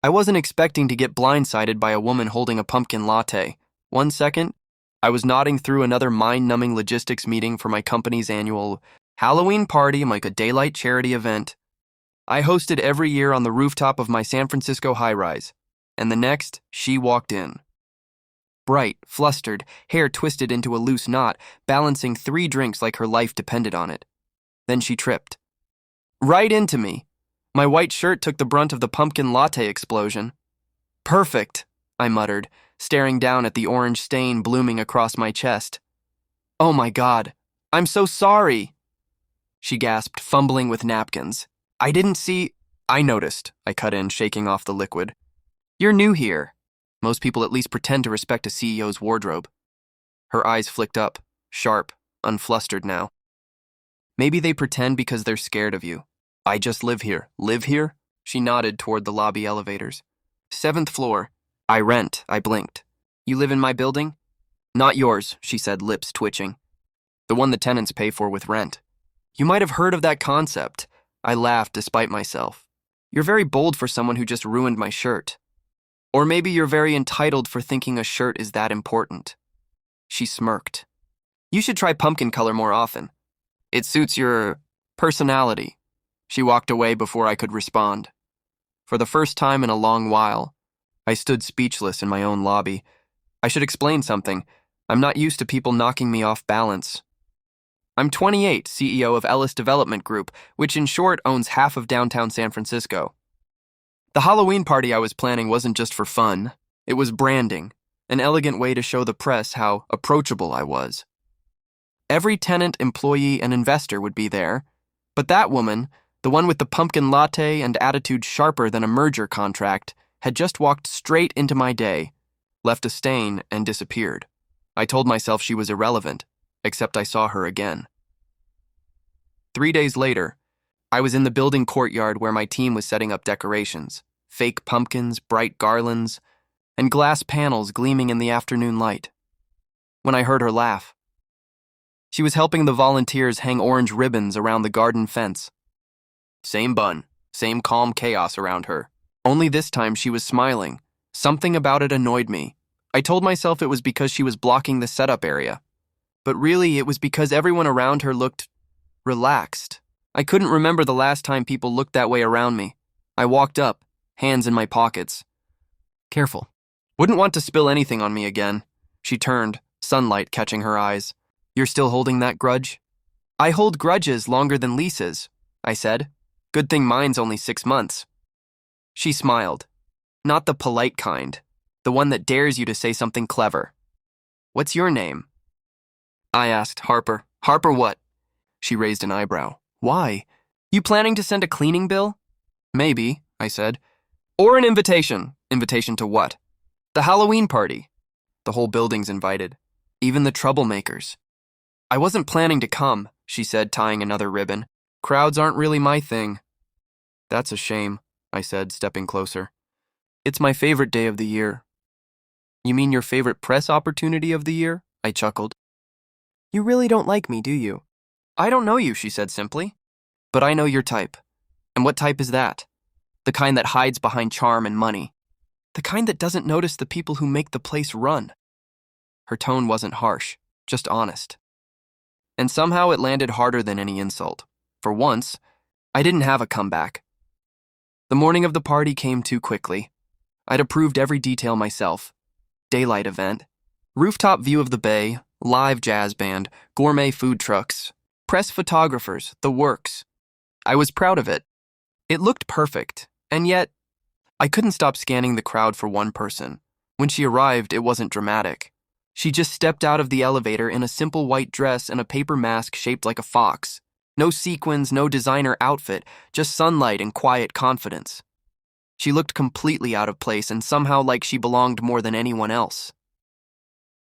I wasn't expecting to get blindsided by a woman holding a pumpkin latte. 1 second, I was nodding through another mind-numbing logistics meeting for my company's annual Halloween party, like a daylight charity event I hosted every year on the rooftop of my San Francisco high-rise. And the next, she walked in. Bright, flustered, hair twisted into a loose knot, balancing 3 drinks like her life depended on it. Then she tripped. Right into me. My white shirt took the brunt of the pumpkin latte explosion. Perfect, I muttered, staring down at the orange stain blooming across my chest. Oh my God, I'm so sorry, she gasped, fumbling with napkins. I didn't see. I noticed, I cut in, shaking off the liquid. You're new here. Most people at least pretend to respect a CEO's wardrobe. Her eyes flicked up, sharp, unflustered now. Maybe they pretend because they're scared of you. I just live here. Live here? She nodded toward the lobby elevators. 7th floor. I rent, I blinked. You live in my building? Not yours, she said, lips twitching. The one the tenants pay for with rent. You might have heard of that concept. I laughed despite myself. You're very bold for someone who just ruined my shirt. Or maybe you're very entitled for thinking a shirt is that important. She smirked. You should try pumpkin color more often. It suits your personality. She walked away before I could respond. For the first time in a long while, I stood speechless in my own lobby. I should explain something. I'm not used to people knocking me off balance. I'm 28, CEO of Ellis Development Group, which in short owns half of downtown San Francisco. The Halloween party I was planning wasn't just for fun. It was branding, an elegant way to show the press how approachable I was. Every tenant, employee, and investor would be there, but that woman, the one with the pumpkin latte and attitude sharper than a merger contract, had just walked straight into my day, left a stain, and disappeared. I told myself she was irrelevant, except I saw her again. 3 days later, I was in the building courtyard where my team was setting up decorations, fake pumpkins, bright garlands, and glass panels gleaming in the afternoon light. When I heard her laugh, she was helping the volunteers hang orange ribbons around the garden fence. Same bun, same calm chaos around her. Only this time she was smiling. Something about it annoyed me. I told myself it was because she was blocking the setup area. But really, it was because everyone around her looked relaxed. I couldn't remember the last time people looked that way around me. I walked up, hands in my pockets. Careful. Wouldn't want to spill anything on me again. She turned, sunlight catching her eyes. You're still holding that grudge? I hold grudges longer than leases, I said. Good thing mine's only 6 months. She smiled. Not the polite kind. The one that dares you to say something clever. What's your name? I asked. Harper. Harper what? She raised an eyebrow. Why? You planning to send a cleaning bill? Maybe, I said. Or an invitation. Invitation to what? The Halloween party. The whole building's invited. Even the troublemakers. I wasn't planning to come, she said, tying another ribbon. Crowds aren't really my thing. That's a shame, I said, stepping closer. It's my favorite day of the year. You mean your favorite press opportunity of the year? I chuckled. You really don't like me, do you? I don't know you, she said simply. But I know your type. And what type is that? The kind that hides behind charm and money. The kind that doesn't notice the people who make the place run. Her tone wasn't harsh, just honest. And somehow it landed harder than any insult. For once, I didn't have a comeback. The morning of the party came too quickly. I'd approved every detail myself. Daylight event, rooftop view of the bay, live jazz band, gourmet food trucks, press photographers, the works. I was proud of it. It looked perfect, and yet, I couldn't stop scanning the crowd for one person. When she arrived, it wasn't dramatic. She just stepped out of the elevator in a simple white dress and a paper mask shaped like a fox. No sequins, no designer outfit, just sunlight and quiet confidence. She looked completely out of place and somehow like she belonged more than anyone else.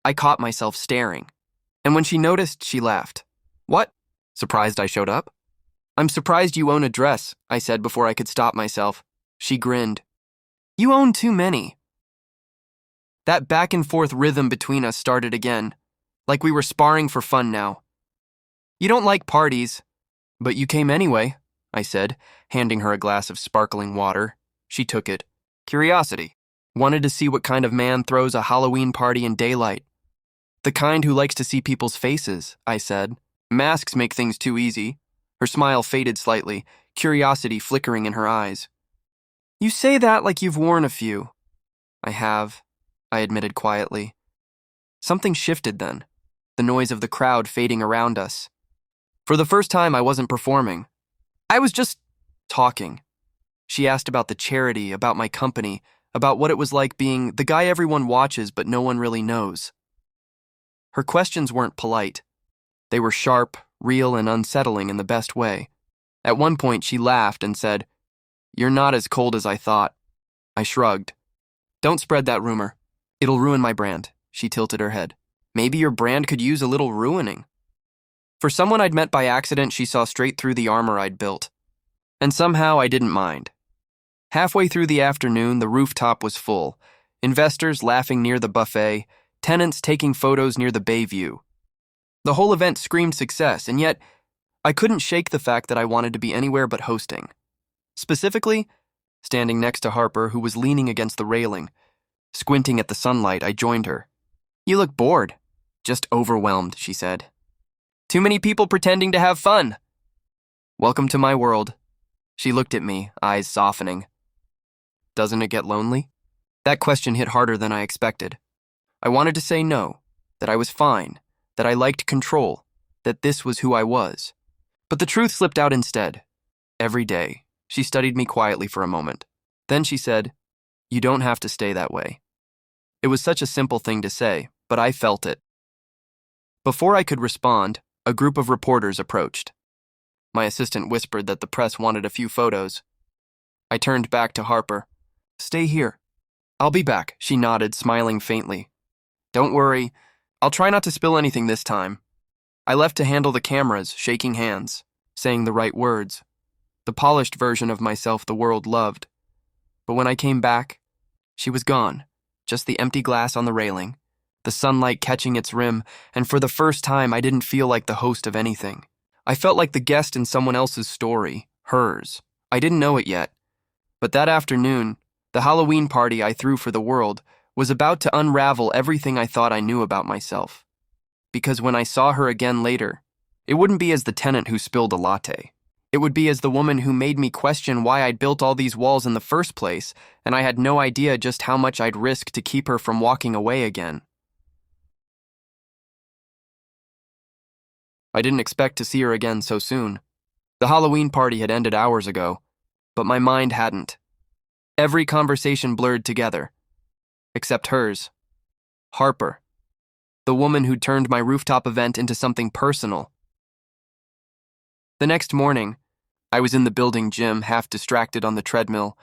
I caught myself staring, and when she noticed, she laughed. What? Surprised I showed up? I'm surprised you own a dress, I said before I could stop myself. She grinned. You own too many. That back and forth rhythm between us started again, like we were sparring for fun now. You don't like parties, but you came anyway, I said, handing her a glass of sparkling water. She took it, Curiosity. Wanted to see what kind of man throws a Halloween party in daylight. The kind who likes to see people's faces, I said. Masks make things too easy. Her smile faded slightly, curiosity flickering in her eyes. You say that like you've worn a few. I have, I admitted quietly. Something shifted then, the noise of the crowd fading around us. For the first time, I wasn't performing. I was just talking. She asked about the charity, about my company, about what it was like being the guy everyone watches but no one really knows. Her questions weren't polite. They were sharp, real, and unsettling in the best way. At one point, she laughed and said, "You're not as cold as I thought." I shrugged. "Don't spread that rumor. It'll ruin my brand." She tilted her head. "Maybe your brand could use a little ruining." For someone I'd met by accident, she saw straight through the armor I'd built. And somehow I didn't mind. Halfway through the afternoon, the rooftop was full. Investors laughing near the buffet, tenants taking photos near the bay view. The whole event screamed success, and yet I couldn't shake the fact that I wanted to be anywhere but hosting. Specifically, standing next to Harper, who was leaning against the railing. Squinting at the sunlight, I joined her. "You look bored." "Just overwhelmed," she said. "Too many people pretending to have fun." "Welcome to my world." She looked at me, eyes softening. "Doesn't it get lonely?" That question hit harder than I expected. I wanted to say no, that I was fine, that I liked control, that this was who I was. But the truth slipped out instead. Every day, she studied me quietly for a moment. Then she said, "You don't have to stay that way." It was such a simple thing to say, but I felt it. Before I could respond, a group of reporters approached. My assistant whispered that the press wanted a few photos. I turned back to Harper. "Stay here." "I'll be back," she nodded, smiling faintly. "Don't worry, I'll try not to spill anything this time." I left to handle the cameras, shaking hands, saying the right words. The polished version of myself the world loved. But when I came back, she was gone, just the empty glass on the railing, the sunlight catching its rim, and for the first time I didn't feel like the host of anything. I felt like the guest in someone else's story, hers. I didn't know it yet. But that afternoon, the Halloween party I threw for the world was about to unravel everything I thought I knew about myself. Because when I saw her again later, it wouldn't be as the tenant who spilled a latte. It would be as the woman who made me question why I'd built all these walls in the first place, and I had no idea just how much I'd risk to keep her from walking away again. I didn't expect to see her again so soon. The Halloween party had ended hours ago, but my mind hadn't. Every conversation blurred together, except hers. Harper, the woman who turned my rooftop event into something personal. The next morning, I was in the building gym, half distracted on the treadmill,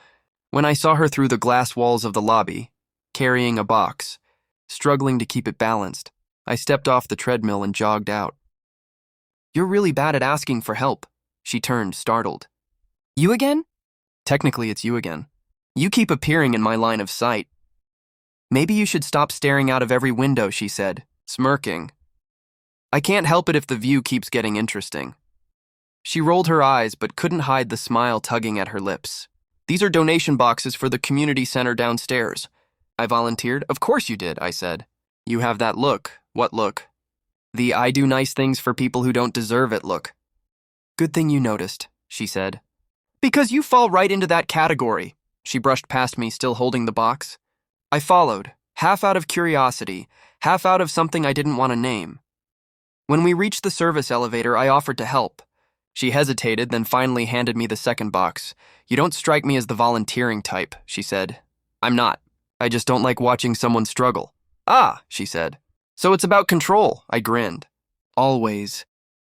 when I saw her through the glass walls of the lobby, carrying a box, struggling to keep it balanced. I stepped off the treadmill and jogged out. "You're really bad at asking for help." She turned, startled. "You again?" "Technically, it's you again. You keep appearing in my line of sight." "Maybe you should stop staring out of every window," she said, smirking. "I can't help it if the view keeps getting interesting." She rolled her eyes but couldn't hide the smile tugging at her lips. "These are donation boxes for the community center downstairs." I volunteered. "Of course you did," I said. "You have that look." "What look?" "The I do nice things for people who don't deserve it look." "Good thing you noticed," she said. "Because you fall right into that category." She brushed past me, still holding the box. I followed, half out of curiosity, half out of something I didn't want to name. When we reached the service elevator, I offered to help. She hesitated, then finally handed me the second box. "You don't strike me as the volunteering type," she said. "I'm not. I just don't like watching someone struggle." "Ah," she said. "So it's about control." I grinned. "Always."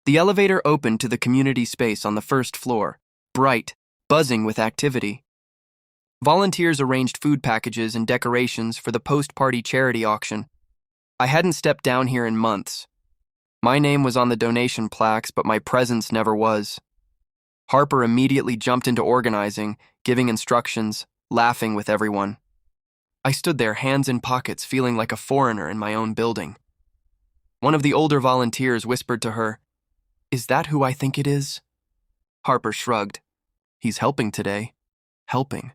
The elevator opened to the community space on the first floor, bright, buzzing with activity. Volunteers arranged food packages and decorations for the post-party charity auction. I hadn't stepped down here in months. My name was on the donation plaques, but my presence never was. Harper immediately jumped into organizing, giving instructions, laughing with everyone. I stood there, hands in pockets, feeling like a foreigner in my own building. One of the older volunteers whispered to her, "Is that who I think it is?" Harper shrugged. "He's helping today. Helping.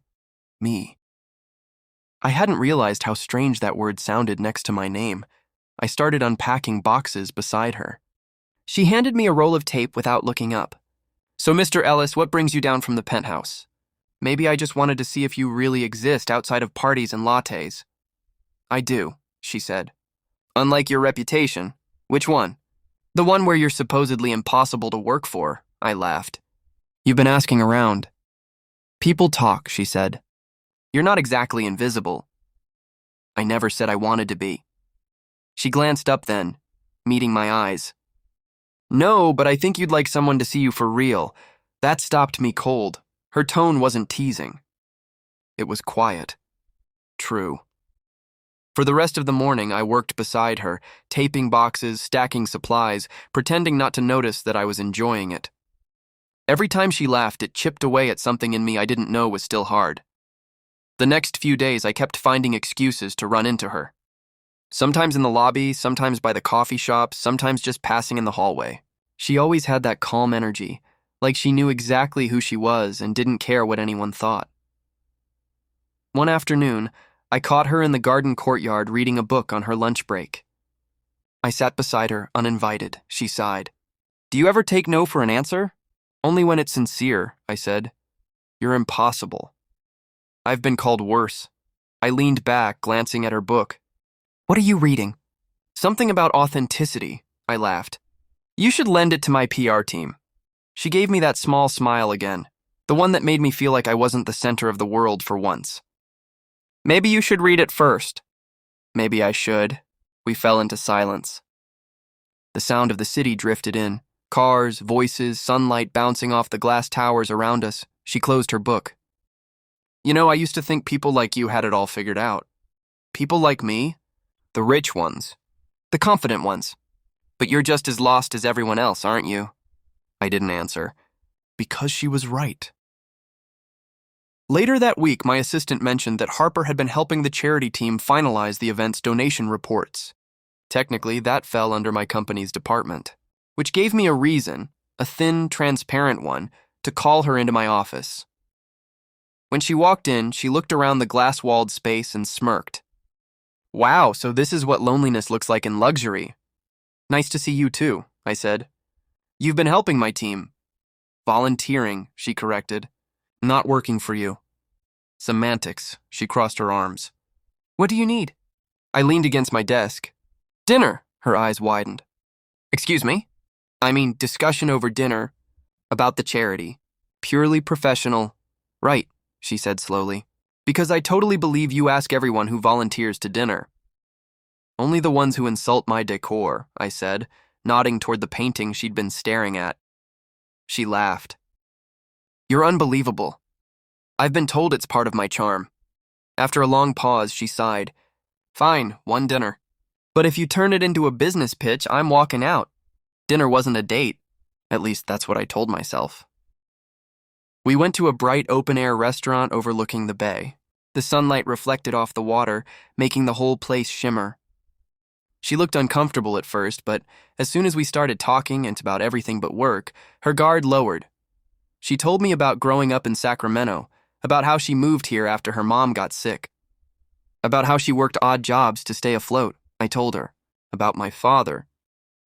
Me." I hadn't realized how strange that word sounded next to my name. I started unpacking boxes beside her. She handed me a roll of tape without looking up. "So, Mr. Ellis, what brings you down from the penthouse?" "Maybe I just wanted to see if you really exist outside of parties and lattes." "I do," she said. "Unlike your reputation." "Which one?" "The one where you're supposedly impossible to work for," I laughed. "You've been asking around." "People talk," she said. "You're not exactly invisible." "I never said I wanted to be." She glanced up then, meeting my eyes. "No, but I think you'd like someone to see you for real." That stopped me cold. Her tone wasn't teasing. It was quiet. True. For the rest of the morning, I worked beside her, taping boxes, stacking supplies, pretending not to notice that I was enjoying it. Every time she laughed, it chipped away at something in me I didn't know was still hard. The next few days, I kept finding excuses to run into her. Sometimes in the lobby, sometimes by the coffee shop, sometimes just passing in the hallway. She always had that calm energy, like she knew exactly who she was and didn't care what anyone thought. One afternoon, I caught her in the garden courtyard reading a book on her lunch break. I sat beside her, uninvited. She sighed. "Do you ever take no for an answer?" "Only when it's sincere," I said. "You're impossible." "I've been called worse." I leaned back, glancing at her book. "What are you reading?" "Something about authenticity," I laughed. "You should lend it to my PR team." She gave me that small smile again, the one that made me feel like I wasn't the center of the world for once. "Maybe you should read it first." "Maybe I should." We fell into silence. The sound of the city drifted in. Cars, voices, sunlight bouncing off the glass towers around us. She closed her book. "You know, I used to think people like you had it all figured out." "People like me?" "The rich ones. The confident ones. But you're just as lost as everyone else, aren't you?" I didn't answer, because she was right. Later that week, my assistant mentioned that Harper had been helping the charity team finalize the event's donation reports. Technically, that fell under my company's department, which gave me a reason, a thin, transparent one, to call her into my office. When she walked in, she looked around the glass-walled space and smirked. "Wow, so this is what loneliness looks like in luxury." "Nice to see you too," I said. "You've been helping my team." "Volunteering," she corrected. "Not working for you." "Semantics," she crossed her arms. "What do you need?" I leaned against my desk. "Dinner," her eyes widened. "Excuse me?" "I mean, discussion over dinner, about the charity. Purely professional." "Right," she said slowly. "Because I totally believe you ask everyone who volunteers to dinner." "Only the ones who insult my decor," I said, nodding toward the painting she'd been staring at. She laughed. "You're unbelievable. I've been told it's part of my charm." After a long pause, she sighed. "Fine, one dinner. But if you turn it into a business pitch, I'm walking out." Dinner wasn't a date. At least that's what I told myself. We went to a bright open-air restaurant overlooking the bay. The sunlight reflected off the water, making the whole place shimmer. She looked uncomfortable at first, but as soon as we started talking and about everything but work, her guard lowered. She told me about growing up in Sacramento, about how she moved here after her mom got sick, about how she worked odd jobs to stay afloat. I told her about my father,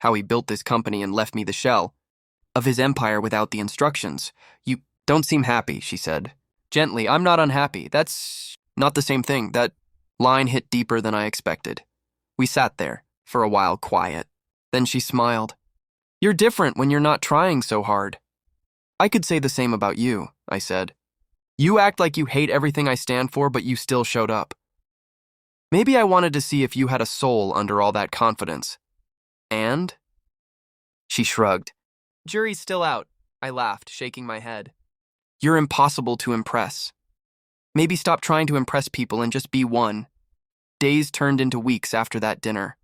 how he built this company and left me the shell of his empire without the instructions. "You don't seem happy," she said. Gently, "I'm not unhappy. That's not the same thing." That line hit deeper than I expected. We sat there, for a while quiet. Then she smiled. "You're different when you're not trying so hard." "I could say the same about you," I said. "You act like you hate everything I stand for, but you still showed up." "Maybe I wanted to see if you had a soul under all that confidence." "And?" She shrugged. "Jury's still out," I laughed, shaking my head. "You're impossible to impress. Maybe stop trying to impress people and just be one." Days turned into weeks after that dinner.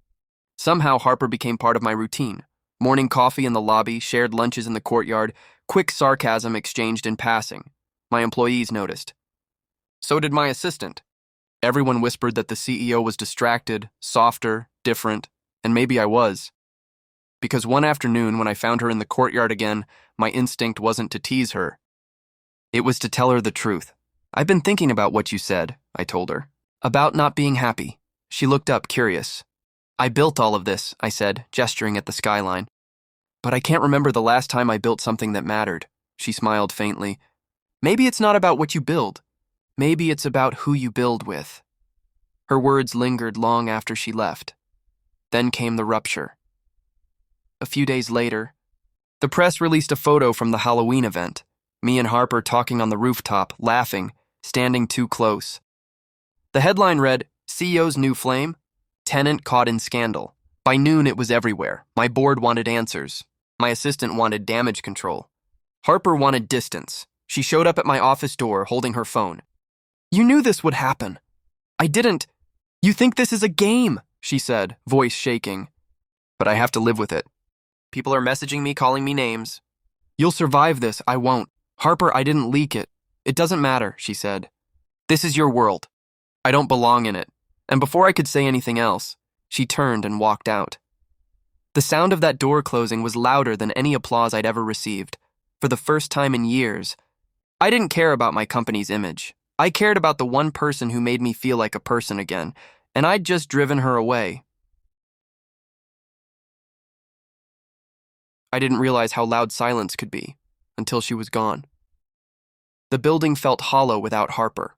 Somehow Harper became part of my routine. Morning coffee in the lobby, shared lunches in the courtyard, quick sarcasm exchanged in passing. My employees noticed. So did my assistant. Everyone whispered that the CEO was distracted, softer, different, and maybe I was. Because one afternoon, when I found her in the courtyard again, my instinct wasn't to tease her. It was to tell her the truth. "I've been thinking about what you said," I told her. About not being happy. She looked up, curious. I built all of this, I said, gesturing at the skyline. But I can't remember the last time I built something that mattered. She smiled faintly. Maybe it's not about what you build. Maybe it's about who you build with. Her words lingered long after she left. Then came the rupture. A few days later, the press released a photo from the Halloween event. Me and Harper talking on the rooftop, laughing, standing too close. The headline read, CEO's new flame, tenant caught in scandal. By noon, it was everywhere. My board wanted answers. My assistant wanted damage control. Harper wanted distance. She showed up at my office door holding her phone. You knew this would happen. I didn't. You think this is a game, she said, voice shaking. But I have to live with it. People are messaging me, calling me names. You'll survive this, I won't. Harper, I didn't leak it. It doesn't matter, she said. This is your world. I don't belong in it. And before I could say anything else, she turned and walked out. The sound of that door closing was louder than any applause I'd ever received. For the first time in years, I didn't care about my company's image. I cared about the one person who made me feel like a person again, and I'd just driven her away. I didn't realize how loud silence could be until she was gone. The building felt hollow without Harper.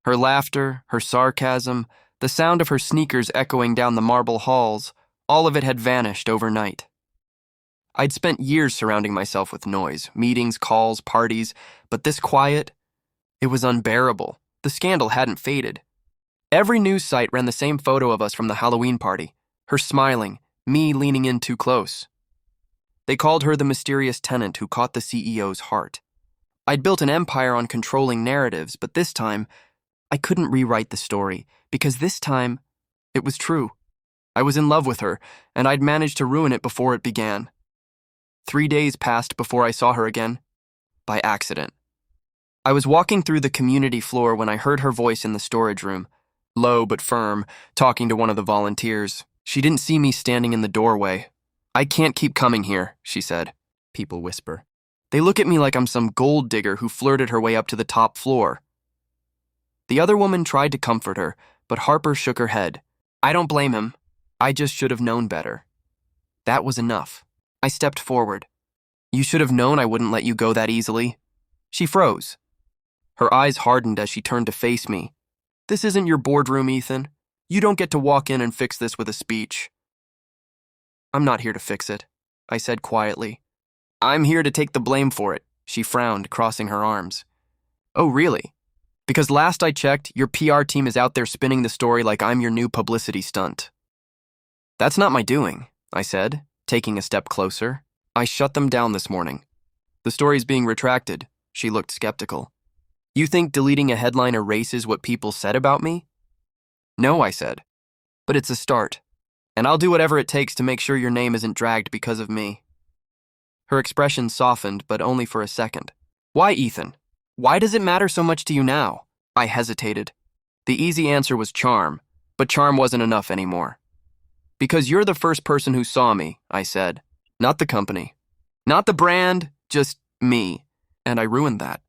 Her laughter, her sarcasm, the sound of her sneakers echoing down the marble halls, all of it had vanished overnight. I'd spent years surrounding myself with noise, meetings, calls, parties, but this quiet, it was unbearable. The scandal hadn't faded. Every news site ran the same photo of us from the Halloween party, her smiling, me leaning in too close. They called her the mysterious tenant who caught the CEO's heart. I'd built an empire on controlling narratives, but this time, I couldn't rewrite the story, because this time, it was true. I was in love with her, and I'd managed to ruin it before it began. 3 days passed before I saw her again, by accident. I was walking through the community floor when I heard her voice in the storage room, low but firm, talking to one of the volunteers. She didn't see me standing in the doorway. I can't keep coming here, she said. People whisper. They look at me like I'm some gold digger who flirted her way up to the top floor. The other woman tried to comfort her, but Harper shook her head. I don't blame him. I just should have known better. That was enough. I stepped forward. You should have known I wouldn't let you go that easily. She froze. Her eyes hardened as she turned to face me. This isn't your boardroom, Ethan. You don't get to walk in and fix this with a speech. I'm not here to fix it, I said quietly. I'm here to take the blame for it, she frowned, crossing her arms. Oh, really? Because last I checked, your PR team is out there spinning the story like I'm your new publicity stunt. That's not my doing, I said, taking a step closer. I shut them down this morning. The story's being retracted. She looked skeptical. You think deleting a headline erases what people said about me? No, I said. But it's a start. And I'll do whatever it takes to make sure your name isn't dragged because of me. Her expression softened, but only for a second. Why, Ethan? Why does it matter so much to you now? I hesitated. The easy answer was charm, but charm wasn't enough anymore. Because you're the first person who saw me, I said. Not the company. Not the brand, just me. And I ruined that.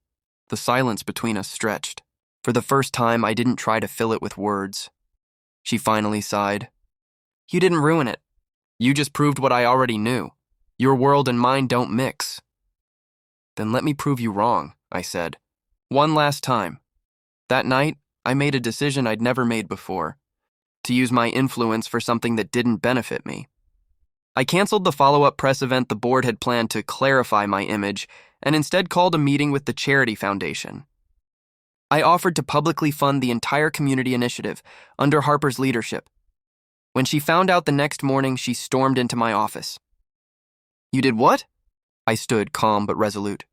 The silence between us stretched. For the first time, I didn't try to fill it with words. She finally sighed. You didn't ruin it. You just proved what I already knew. Your world and mine don't mix. Then let me prove you wrong, I said. One last time. That night, I made a decision I'd never made before. To use my influence for something that didn't benefit me. I canceled the follow-up press event the board had planned to clarify my image and instead called a meeting with the charity foundation. I offered to publicly fund the entire community initiative under Harper's leadership. When she found out the next morning, she stormed into my office. You did what? I stood calm but resolute.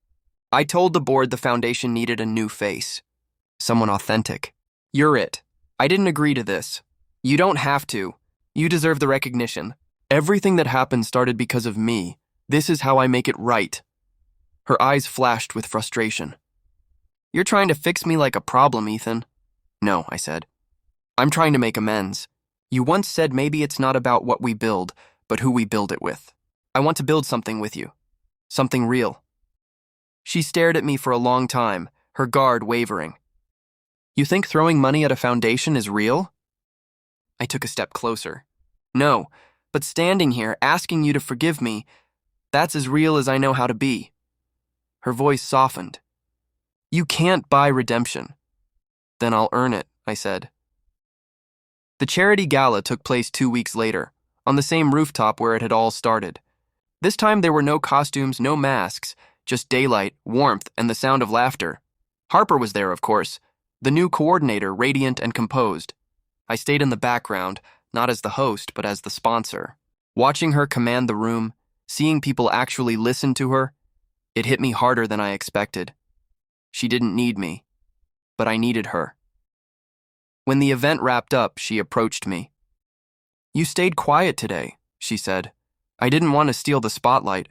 I told the board the foundation needed a new face. Someone authentic. You're it. I didn't agree to this. You don't have to. You deserve the recognition. Everything that happened started because of me. This is how I make it right. Her eyes flashed with frustration. You're trying to fix me like a problem, Ethan. No, I said. I'm trying to make amends. You once said maybe it's not about what we build, but who we build it with. I want to build something with you. Something real. She stared at me for a long time, her guard wavering. You think throwing money at a foundation is real? I took a step closer. No, but standing here asking you to forgive me, that's as real as I know how to be. Her voice softened. You can't buy redemption. Then I'll earn it, I said. The charity gala took place 2 weeks later, on the same rooftop where it had all started. This time there were no costumes, no masks, just daylight, warmth, and the sound of laughter. Harper was there, of course, the new coordinator, radiant and composed. I stayed in the background, not as the host, but as the sponsor. Watching her command the room, seeing people actually listen to her, it hit me harder than I expected. She didn't need me, but I needed her. When the event wrapped up, she approached me. You stayed quiet today, she said. I didn't want to steal the spotlight.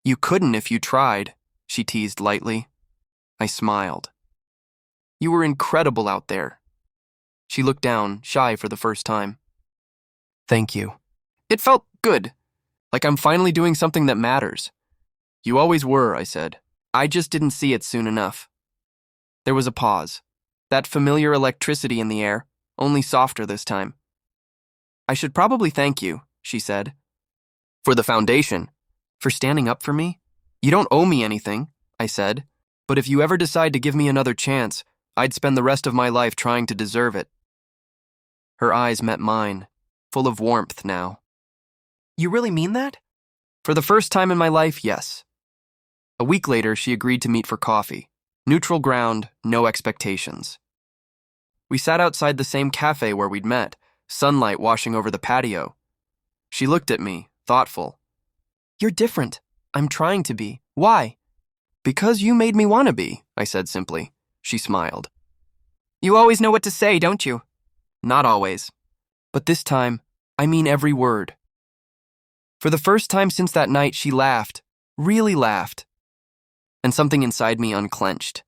You couldn't if you tried, she teased lightly. I smiled. You were incredible out there. She looked down, shy for the first time. Thank you. It felt good, like I'm finally doing something that matters. You always were, I said. I just didn't see it soon enough. There was a pause. That familiar electricity in the air, only softer this time. I should probably thank you, she said. For the foundation. For standing up for me? You don't owe me anything, I said. But if you ever decide to give me another chance, I'd spend the rest of my life trying to deserve it. Her eyes met mine, full of warmth now. You really mean that? For the first time in my life, yes. A week later, she agreed to meet for coffee. Neutral ground, no expectations. We sat outside the same cafe where we'd met, sunlight washing over the patio. She looked at me, thoughtful. You're different. I'm trying to be. Why? Because you made me want to be, I said simply. She smiled. You always know what to say, don't you? Not always. But this time, I mean every word. For the first time since that night, she laughed, really laughed. And something inside me unclenched.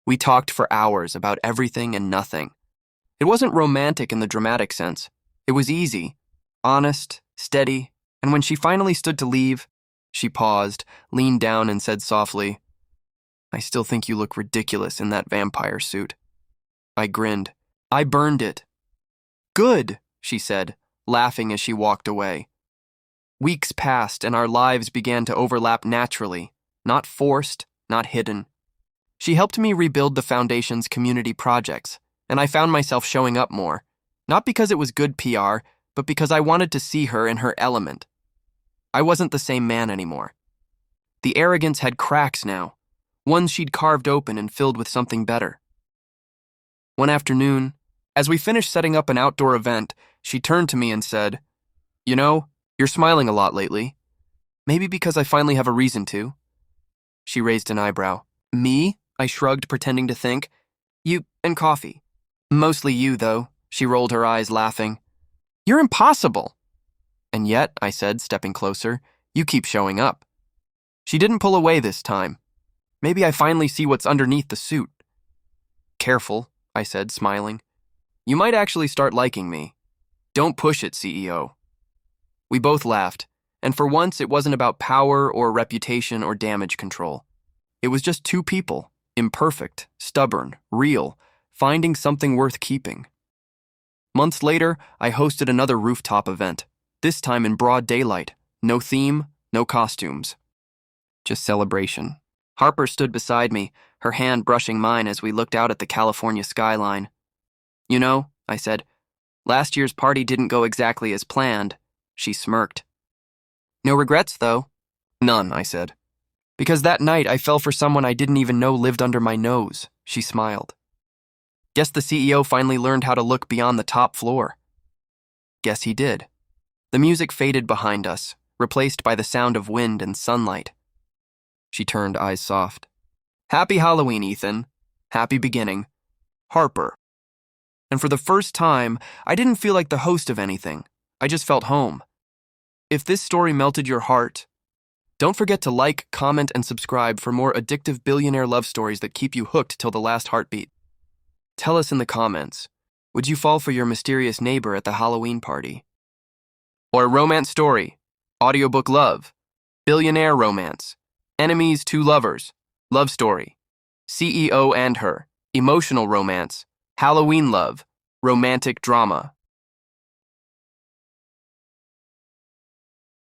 We talked for hours about everything and nothing. It wasn't romantic in the dramatic sense. It was easy, honest, steady, and when she finally stood to leave, she paused, leaned down and said softly, I still think you look ridiculous in that vampire suit. I grinned. I burned it. Good, she said, laughing as she walked away. Weeks passed and our lives began to overlap naturally, not forced, not hidden. She helped me rebuild the foundation's community projects, and I found myself showing up more, not because it was good PR, but because I wanted to see her in her element. I wasn't the same man anymore. The arrogance had cracks now, ones she'd carved open and filled with something better. One afternoon, as we finished setting up an outdoor event, she turned to me and said, You know, you're smiling a lot lately. Maybe because I finally have a reason to. She raised an eyebrow. Me? I shrugged, pretending to think. You and coffee. Mostly you, though. She rolled her eyes, laughing. You're impossible. And yet, I said, stepping closer, you keep showing up. She didn't pull away this time. Maybe I finally see what's underneath the suit. Careful, I said, smiling. You might actually start liking me. Don't push it, CEO. We both laughed, and for once it wasn't about power or reputation or damage control. It was just two people, imperfect, stubborn, real, finding something worth keeping. Months later, I hosted another rooftop event, this time in broad daylight. No theme, no costumes. Just celebration. Harper stood beside me, her hand brushing mine as we looked out at the California skyline. You know, I said, last year's party didn't go exactly as planned. She smirked. No regrets, though. None, I said. Because that night I fell for someone I didn't even know lived under my nose. She smiled. Guess the CEO finally learned how to look beyond the top floor. Guess he did. The music faded behind us, replaced by the sound of wind and sunlight. She turned, eyes soft. Happy Halloween, Ethan. Happy beginning. Harper. And for the first time, I didn't feel like the host of anything. I just felt home. If this story melted your heart, don't forget to like, comment, and subscribe for more addictive billionaire love stories that keep you hooked till the last heartbeat. Tell us in the comments, would you fall for your mysterious neighbor at the Halloween party? Or a romance story, audiobook love, billionaire romance, enemies, two lovers, love story, CEO and her, emotional romance, Halloween love, romantic drama.